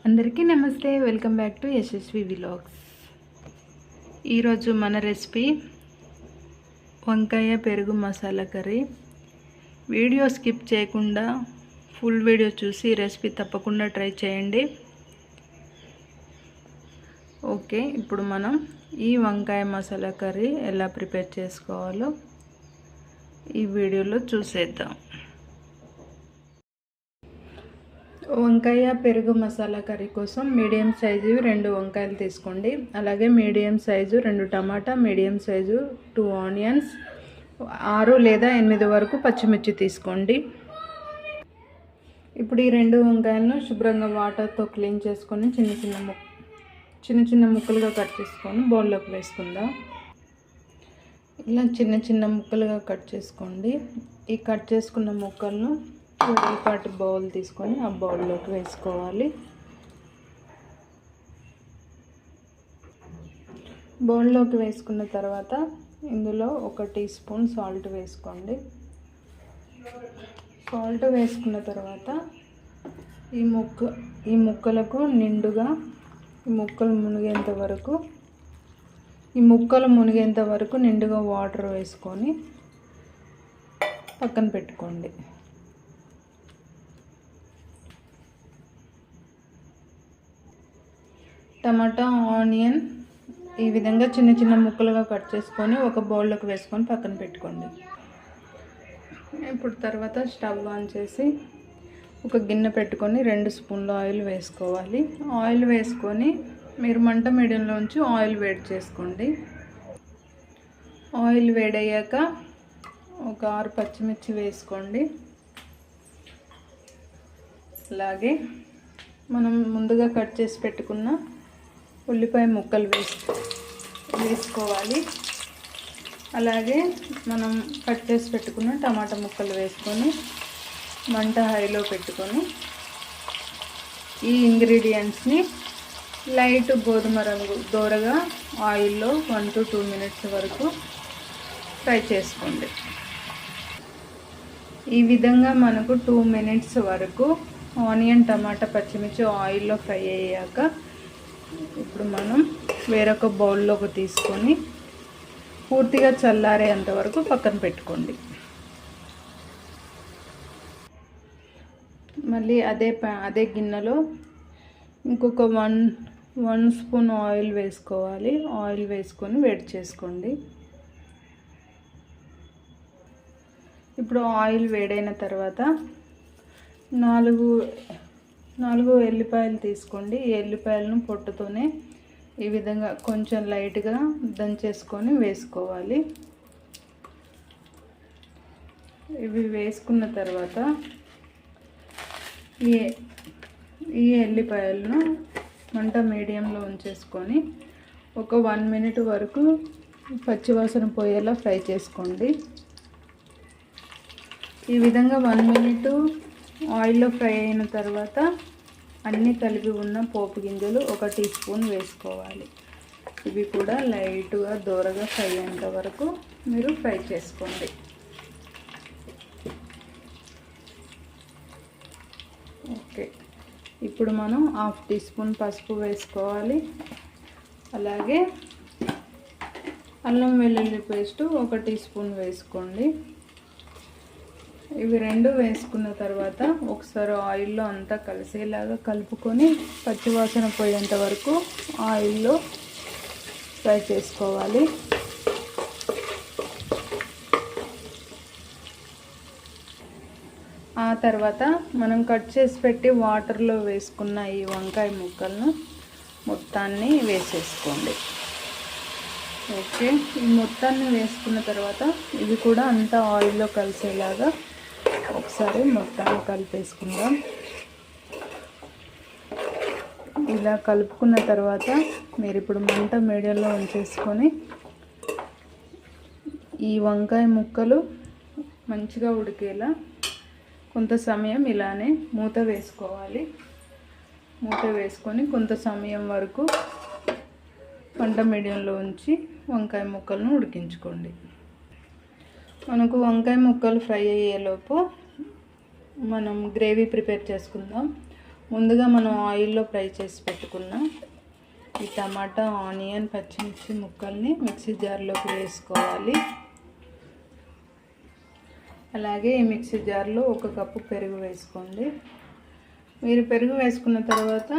అందరికీ నమస్తే, welcome back to Yashasvi vlogs. ఈరోజు మన రెసిపీ వంకాయ పెరుగు మసాలా కర్రీ. వీడియో స్కిప్ చేయకుండా ఫుల్ వీడియో చూసి రెసిపీ తప్పకుండా ట్రై చేయండి. ఓకే, ఇప్పుడు మనం ఈ వంకాయ మసాలా కర్రీ ఎలా ప్రిపేర్ చేసుకోవాలో ఈ వీడియోలో చూసేద్దాం. వంకాయ పెరుగు మసాలా కర్రీ కోసం మీడియం సైజు 2 వంకాయలు తీసుకోండి. అలాగే మీడియం సైజు 2 టమాటా, మీడియం సైజు 2 ఆనియన్స్, 6 లేదా 8 వరకు పచ్చిమిర్చి తీసుకోండి. ఇప్పుడు ఈ 2 వంకాయలను శుభ్రంగా వాటర్తో క్లీన్ చేసుకొని చిన్న చిన్న ముక్కలుగా కట్ చేసుకొని బౌల్లోకి వేసుకుందాం. ఇలా చిన్న చిన్న ముక్కలుగా కట్ చేసుకోండి. ఈ కట్ చేసుకున్న ముక్కలను వెడల్పాటి బౌల్ తీసుకొని ఆ బౌల్లోకి వేసుకోవాలి. బౌల్లోకి వేసుకున్న తర్వాత ఇందులో 1 టీ స్పూన్ సాల్ట్ వేసుకోండి. సాల్ట్ వేసుకున్న తర్వాత ఈ ముక్కలకు నిండుగా ఈ ముక్కలు మునిగేంత వరకు నిండుగా వాటర్ వేసుకొని పక్కన పెట్టుకోండి. టమాటా, ఆనియన్ ఈ విధంగా చిన్న చిన్న ముక్కలుగా కట్ చేసుకొని ఒక బౌల్లోకి వేసుకొని పక్కన పెట్టుకోండి. ఇప్పుడు తర్వాత స్టవ్ ఆన్ చేసి ఒక గిన్నె పెట్టుకొని 2 స్పూన్ల ఆయిల్ వేసుకోవాలి. ఆయిల్ వేసుకొని మీరు మంట మీడియంలో ఉంచి ఆయిల్ వేడి చేసుకోండి. ఆయిల్ వేడయ్యాక ఒక 6 పచ్చిమిర్చి వేసుకోండి. అలాగే మనం ముందుగా కట్ చేసి పెట్టుకున్న ఉల్లిపాయ ముక్కలు వేసుకోవాలి. అలాగే మనం కట్ చేసి పెట్టుకున్న టమాటా ముక్కలు వేసుకొని మంట హైలో పెట్టుకొని ఈ ఇంగ్రీడియంట్స్ని లైట్ గోధుమ రంగు దోరగా ఆయిల్లో 1 to 2 minutes వరకు ఫ్రై చేసుకోండి. ఈ విధంగా మనకు 2 minutes వరకు ఆనియన్, టమాటా, పచ్చిమిర్చి ఆయిల్లో ఫ్రై అయ్యాక ఇప్పుడు మనం వేరొక బౌల్లోకి తీసుకొని పూర్తిగా చల్లారేంత వరకు పక్కన పెట్టుకోండి. మళ్ళీ అదే గిన్నెలో ఇంకొక 1 స్పూన్ ఆయిల్ వేసుకోవాలి. ఆయిల్ వేసుకొని వేడి చేసుకోండి. ఇప్పుడు ఆయిల్ వేడైన తర్వాత 4 ఎల్లిపాయలు తీసుకోండి. ఈ ఎల్లిపాయలను పొట్టుతోనే ఈ విధంగా కొంచెం లైట్గా దంచేసుకొని వేసుకోవాలి. ఇవి వేసుకున్న తర్వాత ఈ ఎల్లిపాయలను మంట మీడియంలో ఉంచేసుకొని ఒక 1 minute వరకు పచ్చివాసన పోయేలా ఫ్రై చేసుకోండి. ఈ విధంగా 1 minute ఆయిల్లో ఫ్రై అయిన తర్వాత అన్నీ కలిపి ఉన్న పోపు గింజలు 1 టీ స్పూన్ వేసుకోవాలి. ఇవి కూడా లైట్గా దోరగా ఫ్రై అయ్యేంత వరకు మీరు ఫ్రై చేసుకోండి. ఓకే, ఇప్పుడు మనం 1/2 టీ స్పూన్ పసుపు వేసుకోవాలి. అలాగే అల్లం వెల్లుల్లి పేస్ట్ 1 టీ స్పూన్ వేసుకోండి. ఇవి 2 వేసుకున్న తర్వాత ఒకసారి ఆయిల్లో అంతా కలిసేలాగా కలుపుకొని పచ్చివాసన పోయేంత వరకు ఆయిల్లో ఫ్రై చేసుకోవాలి. ఆ తర్వాత మనం కట్ చేసి పెట్టి వాటర్లో వేసుకున్న ఈ వంకాయ ముక్కలను మొత్తాన్ని వేసేసుకోండి. ఓకే, ఈ మొత్తాన్ని వేసుకున్న తర్వాత ఇవి కూడా అంతా ఆయిల్లో కలిసేలాగా ఒకసారి మొత్తాన్ని కలిపేసుకుందాం. ఇలా కలుపుకున్న తర్వాత మీరు ఇప్పుడు మంట మీడియంలో ఉంచేసుకొని ఈ వంకాయ ముక్కలు మంచిగా ఉడికేలా కొంత సమయం ఇలానే మూత వేసుకోవాలి. మూత వేసుకొని కొంత సమయం వరకు మంట మీడియంలో ఉంచి వంకాయ ముక్కలను ఉడికించుకోండి. మనకు వంకాయ ముక్కలు ఫ్రై అయ్యేలోపు మనం గ్రేవీ ప్రిపేర్ చేసుకుందాం. ముందుగా మనం ఆయిల్లో ఫ్రై చేసి పెట్టుకున్న ఈ టమాటా, ఆనియన్, పచ్చిమిర్చి ముక్కల్ని మిక్సీ జార్లోకి వేసుకోవాలి. అలాగే ఈ మిక్సీ జార్లో 1 కప్పు పెరుగు వేసుకోండి. మీరు పెరుగు వేసుకున్న తర్వాత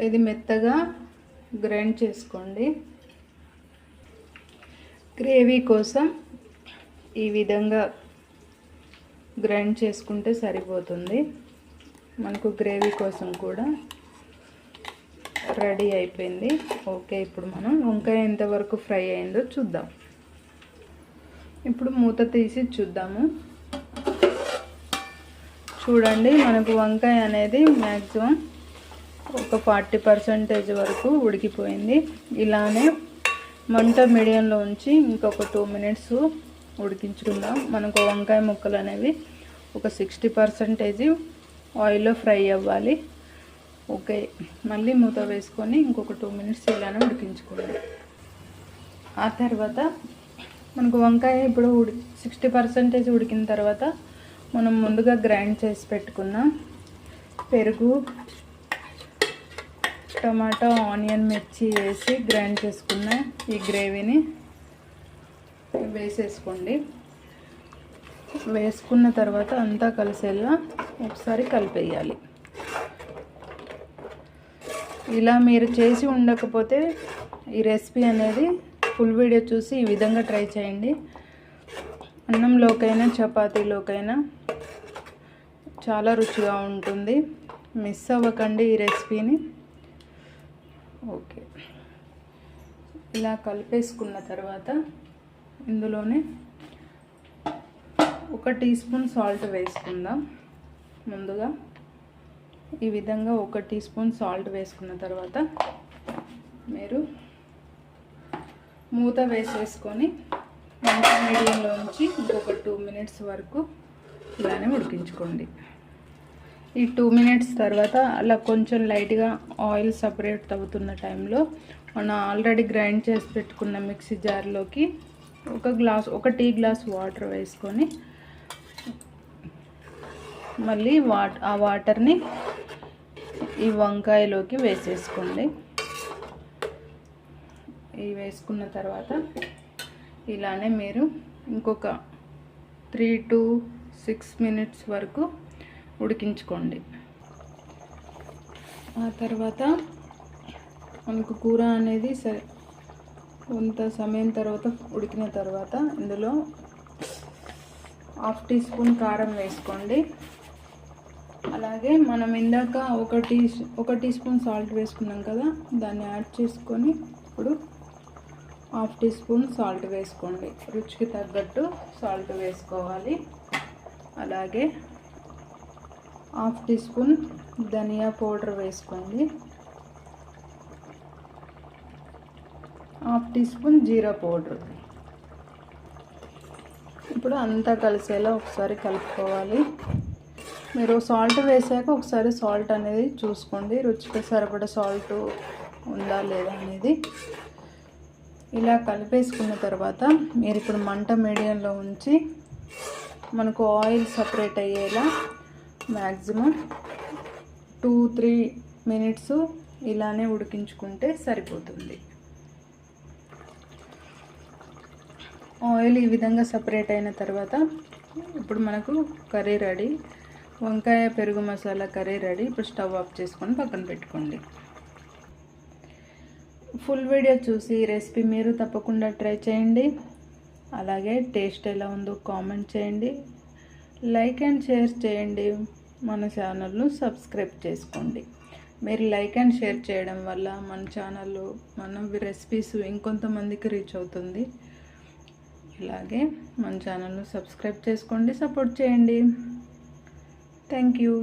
ఇది మెత్తగా గ్రైండ్ చేసుకోండి. గ్రేవీ కోసం ఈ విధంగా గ్రైండ్ చేసుకుంటే సరిపోతుంది. మనకు గ్రేవీ కోసం కూడా రెడీ అయిపోయింది. ఓకే, ఇప్పుడు మనం వంకాయ ఎంతవరకు ఫ్రై అయిందో చూద్దాం. ఇప్పుడు మూత తీసి చూద్దాము. చూడండి, మనకు వంకాయ అనేది మ్యాక్సిమం ఒక 40% వరకు ఉడికిపోయింది. ఇలానే మంట మీడియంలో ఉంచి ఇంకొక 2 మినిట్స్ ఉడికించుకుందాం. మనకు వంకాయ ముక్కలు అనేవి ఒక 60% ఆయిల్లో ఫ్రై అవ్వాలి. ఓకే, మళ్ళీ మూత వేసుకొని ఇంకొక 2 మినిట్స్ ఇలానే ఉడికించుకోండి. ఆ తర్వాత మనకు వంకాయ ఇప్పుడు 60% ఉడికిన తర్వాత మనం ముందుగా గ్రైండ్ చేసి పెట్టుకున్న పెరుగు, టమాటా, ఆనియన్, మిర్చి వేసి గ్రైండ్ చేసుకున్న ఈ గ్రేవీని వేసేసుకోండి. వేసుకున్న తర్వాత అంతా కలిసేలా ఒకసారి కలిపేయాలి. ఇలా మీరు చేసి ఉండకపోతే ఈ రెసిపీ అనేది ఫుల్ వీడియో చూసి ఈ విధంగా ట్రై చేయండి. అన్నంలోకైనా చపాతీలోకైనా చాలా రుచిగా ఉంటుంది. మిస్ అవ్వకండి ఈ రెసిపీని. ఓకే, ఇలా కలిపేసుకున్న తర్వాత ఇందులోనే 1 టీ స్పూన్ సాల్ట్ వేసుకుందాం. ముందుగా ఈ విధంగా 1 టీ స్పూన్ సాల్ట్ వేసుకున్న తర్వాత మీరు మూత వేసేసుకొని మంట మీడియంలో ఉంచి ఇంకొక 2 మినిట్స్ వరకు ఇలానే ఉడికించుకోండి. ఈ 2 మినిట్స్ తర్వాత అలా కొంచెం లైట్గా ఆయిల్ సపరేట్ అవుతున్న టైంలో మనం ఆల్రెడీ గ్రైండ్ చేసి పెట్టుకున్న మిక్సీ జార్లోకి 1 టీ గ్లాస్ వాటర్ వేసుకొని మళ్ళీ ఆ వాటర్ని ఈ వంకాయలోకి వేసేసుకోండి. ఇవి వేసుకున్న తర్వాత ఇలానే మీరు ఇంకొక 3 to 6 మినిట్స్ వరకు ఉడికించుకోండి. ఆ తర్వాత మనకు కూర అనేది కొంత సమయం తర్వాత ఉడికిన తర్వాత ఇందులో 1/2 టీ స్పూన్ కారం వేసుకోండి. అలాగే మనం ఇందాక 1 టీ స్పూన్ సాల్ట్ వేసుకున్నాం కదా, దాన్ని యాడ్ చేసుకొని ఇప్పుడు 1/2 టీ స్పూన్ సాల్ట్ వేసుకోండి. రుచికి తగ్గట్టు సాల్ట్ వేసుకోవాలి. అలాగే 1/2 టీ స్పూన్ ధనియా పౌడర్ వేసుకోండి. 1/2 టీ స్పూన్ జీరా పౌడర్. ఇప్పుడు అంతా కలిసేలా ఒకసారి కలుపుకోవాలి. మీరు సాల్ట్ వేసాక ఒకసారి సాల్ట్ అనేది చూసుకోండి, రుచికి సరిపడా సాల్ట్ ఉందా లేదా అనేది. ఇలా కలిపేసుకున్న తర్వాత మీరు ఇప్పుడు మంట మీడియంలో ఉంచి మనకు ఆయిల్ సపరేట్ అయ్యేలా మ్యాక్సిమం 2-3 మినిట్స్ ఇలానే ఉడికించుకుంటే సరిపోతుంది. ఆయిల్ ఈ విధంగా సపరేట్ అయిన తర్వాత ఇప్పుడు మనకు కర్రీ రెడీ. వంకాయ పెరుగు మసాలా కర్రీ రెడీ. ఇప్పుడు స్టవ్ ఆఫ్ చేసుకొని పక్కన పెట్టుకోండి. ఫుల్ వీడియో చూసి ఈ రెసిపీ మీరు తప్పకుండా ట్రై చేయండి. అలాగే టేస్ట్ ఎలా ఉందో కామెంట్ చేయండి. లైక్ అండ్ షేర్ చేయండి. మన ఛానల్ను సబ్స్క్రైబ్ చేసుకోండి. మీరు లైక్ అండ్ షేర్ చేయడం వల్ల మన ఛానల్లో మన రెసిపీస్ ఇంకొంతమందికి రీచ్ అవుతుంది. ఇలాగే మన ఛానల్ను సబ్స్క్రైబ్ చేసుకోండి, సపోర్ట్ చేయండి. Thank you.